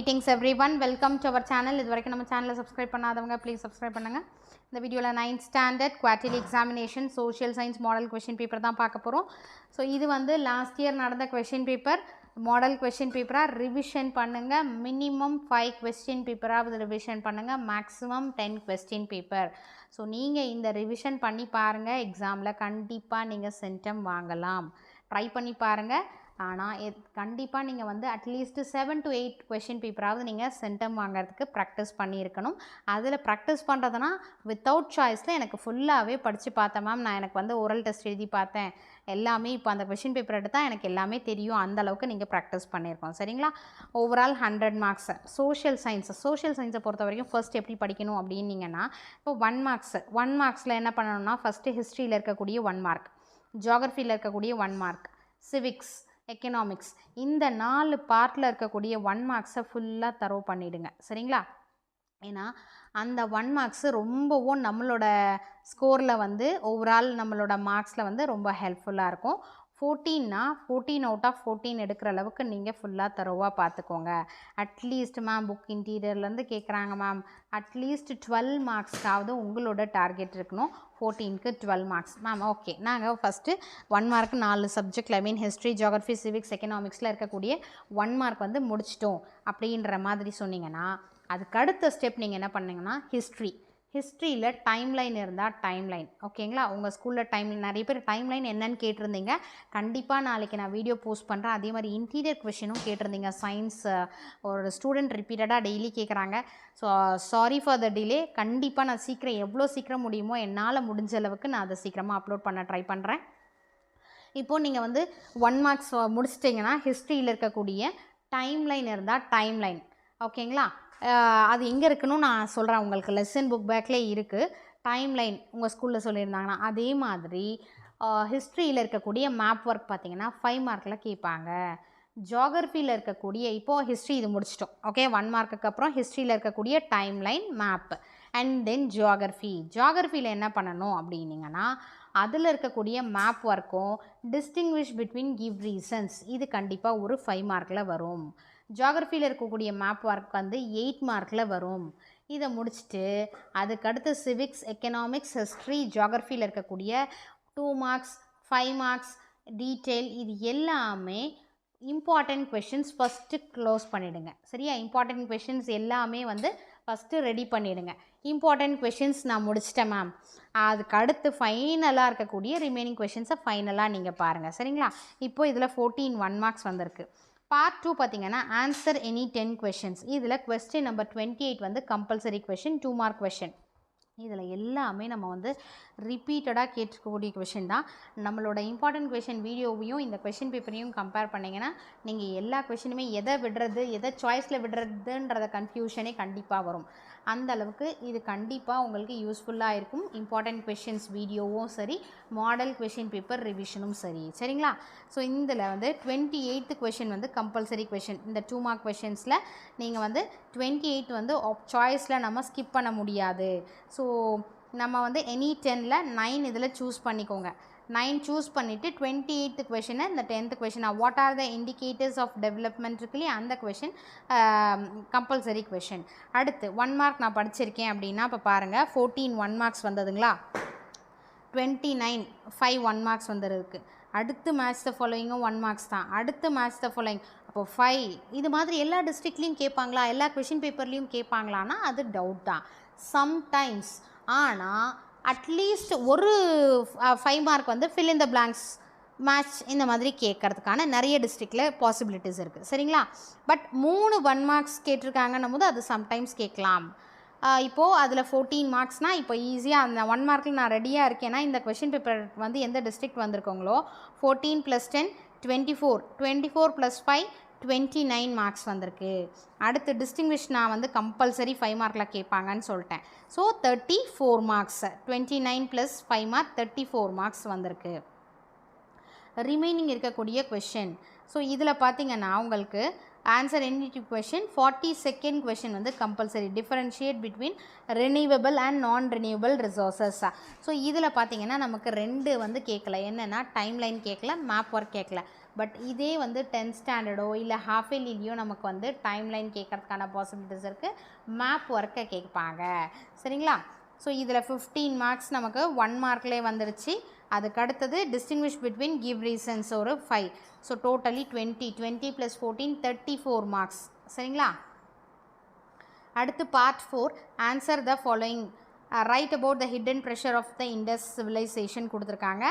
Greetings everyone, welcome to our channel. இது வரைக்கும் நம்ம சேனலை சப்ஸ்கிரைப் பண்ணாதவங்க ப்ளீஸ் சப்ஸ்கிரைப் பண்ணுங்கள். இந்த வீடியோவில் 9th standard quarterly examination social science model question paper தான் பார்க்க போகிறோம். ஸோ இது வந்து லாஸ்ட் இயர் நடந்த கொஷின் பேப்பர், மாடல் கொஷின் பேப்பராக ரிவிஷன் பண்ணுங்கள். மினிமம் 5 கொஸ்டின் பேப்பராக ரிவிஷன் பண்ணுங்கள், மேக்ஸிமம் 10 கொஸ்டின் பேப்பர். ஸோ நீங்கள் இந்த ரிவிஷன் பண்ணி பாருங்கள், எக்ஸாமில் கண்டிப்பாக நீங்கள் சென்டம் வாங்கலாம். ட்ரை பண்ணி பாருங்கள். ஆனால் கண்டிப்பாக நீங்கள் வந்து அட்லீஸ்ட்டு 7 to 8 கொஷின் பேப்பராவது நீங்கள் சென்டம் வாங்கிறதுக்கு ப்ராக்டிஸ் பண்ணியிருக்கணும். அதில் ப்ராக்டிஸ் பண்ணுறதுனா வித்தவுட் சாய்ஸில் எனக்கு ஃபுல்லாகவே படித்து பார்த்தேன் மேம், நான் எனக்கு வந்து ஓரல் டெஸ்ட் எழுதி பார்த்தேன், எல்லாமே இப்போ அந்த கொஷின் பேப்பர் எடுத்தால் எனக்கு எல்லாமே தெரியும், அந்தளவுக்கு நீங்கள் ப்ராக்டிஸ் பண்ணியிருக்கோம். சரிங்களா? Overall 100 marks. சோஷியல் சயின்ஸை பொறுத்த வரைக்கும் ஃபர்ஸ்ட் எப்படி படிக்கணும் அப்படின்னீங்கன்னா, இப்போ 1 மார்க்ஸில் என்ன பண்ணணும்னா, ஃபஸ்ட்டு ஹிஸ்ட்ரியில் இருக்கக்கூடிய 1 மார்க், ஜியாகிரஃபியில் இருக்கக்கூடிய 1 மார்க், சிவிக்ஸ், எக்கனாமிக்ஸ், இந்த 4 பார்ட்டில் இருக்கக்கூடிய 1 மார்க்ஸை ஃபுல்லாக தரவு பண்ணிவிடுங்க. சரிங்களா? ஏன்னா அந்த 1 மார்க்ஸு ரொம்பவும் நம்மளோட ஸ்கோரில் வந்து ஓவரால் நம்மளோட மார்க்ஸில் வந்து ரொம்ப ஹெல்ப்ஃபுல்லாக இருக்கும். 14 அவுட் ஆஃப் 14 எடுக்கிற அளவுக்கு நீங்கள் ஃபுல்லாக தரோவாக பார்த்துக்கோங்க. அட்லீஸ்ட் மேம் புக் இன்டீரியர்லேருந்து கேட்குறாங்க மேம், அட்லீஸ்ட் 12 மார்க்ஸ்க்காவது உங்களோட டார்கெட் இருக்கணும். 14க்கு 12 மார்க்ஸ் மேம். ஓகே, நாங்கள் ஃபஸ்ட்டு 1 மார்க் 4 சப்ஜெக்டில், ஐ மீன் ஹிஸ்ட்ரி, ஜியாகிரஃபி, சிவிக்ஸ், எக்கனாமிக்ஸில் இருக்கக்கூடிய 1 மார்க் வந்து முடிச்சிட்டோம் அப்படின்ற மாதிரி சொன்னீங்கன்னா, அதுக்கு அடுத்த ஸ்டெப் நீங்கள் என்ன பண்ணிங்கன்னா, ஹிஸ்ட்ரியில் டைம்லைன் இருந்தால் டைம்லைன், ஓகேங்களா? உங்கள் ஸ்கூலில் டைம்லைன், நிறைய பேர் டைம்லைன் என்னன்னு கேட்டிருந்தீங்க. கண்டிப்பாக நாளைக்கு நான் வீடியோ போஸ்ட் பண்ணுறேன். அதே மாதிரி இன்டீரியர் கொஷினும் கேட்டிருந்தீங்க. சயின்ஸ் ஒரு ஸ்டூடெண்ட் ரிப்பீட்டடாக டெய்லி கேட்குறாங்க. So sorry for the delay. கண்டிப்பாக நான் எவ்வளோ சீக்கிரம் முடியுமோ என்னால் முடிஞ்ச அளவுக்கு நான் அதை சீக்கிரமாக அப்லோட் பண்ண ட்ரை பண்ணுறேன். இப்போது நீங்கள் வந்து 1 மார்க்ஸ் முடிச்சிட்டிங்கன்னா, ஹிஸ்ட்ரியில் இருக்கக்கூடிய டைம்லைன் இருந்தால் டைம்லைன், ஓகேங்களா? அது எங்கே இருக்குன்னு நான் சொல்கிறேன் உங்களுக்கு. லெசன் புக் பேக்லேயே இருக்குது டைம்லைன், உங்கள் ஸ்கூலில் சொல்லியிருந்தாங்கன்னா. அதே மாதிரி ஹிஸ்ட்ரியில் இருக்கக்கூடிய மேப் ஒர்க் பார்த்திங்கன்னா 5 மார்க்கில் கேட்பாங்க. ஜியாகிரஃபியில் இருக்கக்கூடிய, இப்போது ஹிஸ்ட்ரி இது முடிச்சிட்டோம், ஓகே? 1 மார்க்குக்கு அப்புறம் ஹிஸ்ட்ரியில் இருக்கக்கூடிய டைம்லைன், மேப் அண்ட் தென் ஜியாகிரஃபியில் என்ன பண்ணணும் அப்படின்னிங்கன்னா, அதில் இருக்கக்கூடிய மேப் ஒர்க்கும் டிஸ்டிங்விஷ் பிட்வீன் கிவ் ரீசன்ஸ், இது கண்டிப்பாக ஒரு 5 மார்க்கில் வரும். ஜியாகிரஃபியில் இருக்கக்கூடிய மேப் ஒர்க் வந்து 8 மார்க்கில் வரும். இதை முடிச்சுட்டு அதுக்கடுத்து சிவிக்ஸ், எக்கனாமிக்ஸ், ஹிஸ்ட்ரி, ஜியாகிரஃபியில் இருக்கக்கூடிய 2 மார்க்ஸ், 5 மார்க்ஸ், டீட்டெயில், இது எல்லாமே இம்பார்ட்டண்ட் கொஷின்ஸ் ஃபஸ்ட்டு க்ளோஸ் பண்ணிவிடுங்க. சரியா? இம்பார்ட்டண்ட் கொஷின்ஸ் எல்லாமே வந்து ஃபஸ்ட்டு ரெடி பண்ணிவிடுங்க. இம்பார்ட்டண்ட் கொஷின்ஸ் நான் முடிச்சிட்டேன் மேம், அதுக்கு அடுத்து ஃபைனலாக இருக்கக்கூடிய ரிமைனிங் கொஷின்ஸை ஃபைனலாக நீங்கள் பாருங்கள். சரிங்களா? இப்போது இதில் 14 1 மார்க்ஸ் வந்திருக்கு. பார்ட் 2 பார்த்தீங்கன்னா, ஆன்சர் எனி 10 கொஷின்ஸ். இதில் கொஸ்டின் நம்பர் 28 வந்து கம்பல்சரி கொஷின், 2 மார்க் கொஷின். இதில் எல்லாமே நம்ம வந்து ரிப்பீட்டடாக கேட்டுக்கக்கூடிய கொஷின் தான். நம்மளோட இம்பார்ட்டன்ட் கொஷின் வீடியோவையும் இந்த கொஷின் பேப்பரையும் கம்பேர் பண்ணிங்கன்னா, நீங்கள் எல்லா கொஷினுமே எதை விடுறது, எதை சாய்ஸில் விடுறதுன்றத கன்ஃபியூஷனே கண்டிப்பாக வரும். அந்த அளவுக்கு இது கண்டிப்பாக உங்களுக்கு யூஸ்ஃபுல்லாக இருக்கும். இம்பார்ட்டன்ட் கொஷின்ஸ் வீடியோவும் சரி, மாடல் கொஷின் பேப்பர் ரிவிஷனும் சரி. சரிங்களா? ஸோ இதில் வந்து 28th கொஷின் வந்து கம்பல்சரி கொஷின். இந்த 2 மார்க் கொஷின்ஸில் நீங்கள் வந்து 28 வந்து சாய்ஸில் நம்ம ஸ்கிப் பண்ண முடியாது. ஸோ நம்ம வந்து எனி 10ல் 9 இதில் சூஸ் பண்ணிக்கோங்க. 9 சூஸ் பண்ணிவிட்டு 28th கொஷினை இந்த 10th கொஷினை what are the indicators of development இருக்குல்லையே, அந்த கொஷின் கம்பல்சரி கொஷின். அடுத்து 1 மார்க் நான் படிச்சிருக்கேன் அப்படின்னா, இப்போ பாருங்கள் 14 1 மார்க்ஸ் வந்ததுங்களா, 29 5 1 மார்க்ஸ் வந்துருக்கு. அடுத்து மேட்ச் த ஃபாலோயிங்கும் 1 மார்க்ஸ் தான். அடுத்து மேட்ச் த ஃபாலோயிங், அப்போ 5. இது மாதிரி எல்லா டிஸ்ட்ரிக்ட்லேயும் கேட்பாங்களா, எல்லா கொஷின் பேப்பர்லேயும் கேட்பாங்களான்னா அது டவுட் தான் சம்டைம்ஸ். ஆனால் அட்லீஸ்ட் ஒரு 5 மார்க் வந்து fill in the blanks, match, இந்த மாதிரி கேட்கறதுக்கான நிறைய டிஸ்ட்ரிக்டில் பாசிபிலிட்டிஸ் இருக்குது. சரிங்களா? பட் 3 1 மார்க்ஸ் கேட்டிருக்காங்கன்னும் போது அது சம்டைம்ஸ் கேட்கலாம். இப்போது அதில் 14 மார்க்ஸ்னால் இப்போ ஈஸியாக அந்த 1 மார்க்கில் நான் ரெடியாக இருக்கேன்னா, இந்த கொஷின் பேப்பர் வந்து எந்த டிஸ்ட்ரிக்ட் வந்திருக்கோங்களோ 14 + 10 24, 24 + 5 29 மார்க்ஸ் வந்திருக்கு. அடுத்து டிஸ்டிங்விஷ் நான் வந்து கம்பல்சரி 5 மார்க்கில் கேட்பாங்கன்னு சொல்லிட்டேன். ஸோ 34 மார்க்ஸ், 29 + 5 மார்க் 34 மார்க்ஸ் வந்திருக்கு. ரிமைனிங் இருக்கக்கூடிய கொஷின், ஸோ இதில் பார்த்தீங்கன்னா உங்களுக்கு answer any question 42nd question வந்து compulsory, differentiate between renewable and non renewable resources. So இதில் பார்த்தீங்கன்னா நமக்கு 2 வந்து கேட்கல. என்னென்னா டைம்லைன் கேட்கல, மேப் ஒர்க் கேட்கல. பட் இதே வந்து 10th ஸ்டாண்டர்டோ இல்லை ஹாஃப் இயர்லியோ நமக்கு வந்து டைம்லைன் கேட்கறதுக்கான பாசிபிலிட்டிஸ் இருக்குது, மேப் ஒர்க்கை கேட்பாங்க. சரிங்களா? ஸோ இதில் 15 மார்க்ஸ் நமக்கு 1 மார்க்லேயே வந்துடுச்சு. அதுக்கு அடுத்தது டிஸ்டிங்விஷ் பிட்வீன் கிவ் ரீசன்ஸ் ஒரு 5. So totally 20 + 14 34 marks. சரிங்களா? அடுத்து part 4 answer the following. Write about the hidden pressure of the Indus civilisation கொடுத்துருக்காங்க.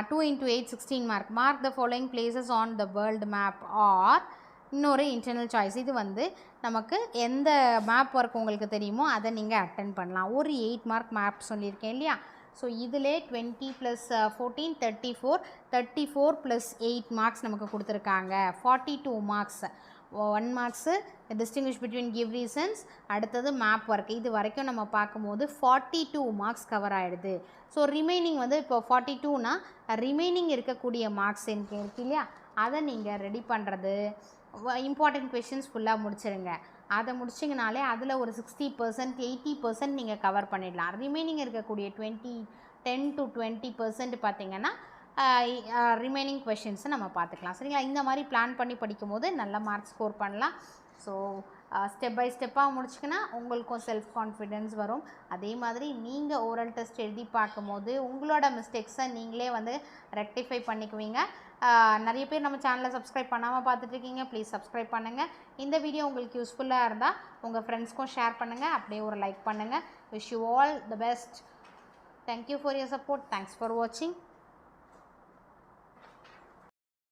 2 × 8 16 mark. Mark the following places on the world map or இன்னொரு இன்டர்னல் சாய்ஸ். இது வந்து நமக்கு எந்த map work உங்களுக்கு தெரியுமோ அதை நீங்கள் அட்டென்ட் பண்ணலாம். ஒரு 8 மார்க் மேப் சொல்லியிருக்கேன் இல்லையா? ஸோ இதிலே 20 + 14 34 34 + 8 மார்க்ஸ் நமக்கு கொடுத்துருக்காங்க. 42 marks. 1 marks distinguish between give reasons, அடுத்தது மேப் ஒர்க். இது வரைக்கும் நம்ம பார்க்கும்போது 42 மார்க்ஸ் கவர் ஆகிடுது. ஸோ ரிமைனிங் வந்து இப்போ 42னா ரிமைனிங் இருக்கக்கூடிய மார்க்ஸ் எனக்கு இருக்கு இல்லையா, அதை நீங்கள் ரெடி பண்ணுறது, இம்பார்ட்டண்ட் கொஷின்ஸ் ஃபுல்லாக முடிச்சிடுங்க. அதை முடிச்சிங்கனாலே அதில் ஒரு 60% 80% நீங்கள் கவர் பண்ணிடலாம். ரிமைனிங் இருக்கக்கூடிய 10 to 20% பார்த்திங்கன்னா ரிமைனிங் கொஷின்ஸை நம்ம பார்த்துக்கலாம். சரிங்களா? இந்த மாதிரி பிளான் பண்ணி படிக்கும்போது நல்ல மார்க் ஸ்கோர் பண்ணலாம். ஸோ ஸ்டெப் பை ஸ்டெப்பாக முடிச்சிங்கன்னா உங்களுக்கும் செல்ஃப் கான்ஃபிடென்ஸ் வரும். அதே மாதிரி நீங்கள் ஓரல் டெஸ்ட் எழுதி பார்க்கும்போது உங்களோட மிஸ்டேக்ஸை நீங்களே வந்து ரெக்டிஃபை பண்ணிக்குவீங்க. நிறைய பேர் நம்ம சேனலை சப்ஸ்கிரைப் பண்ணாமல் பார்த்துட்ருக்கீங்க. ப்ளீஸ் சப்ஸ்கிரைப் பண்ணுங்கள். இந்த வீடியோ உங்களுக்கு யூஸ்ஃபுல்லாக இருந்தால் உங்கள் ஃப்ரெண்ட்ஸ்க்கும் ஷேர் பண்ணுங்கள். அப்படியே ஒரு லைக் பண்ணுங்கள். Wish you all the best. Thank you for your support. Thanks for watching.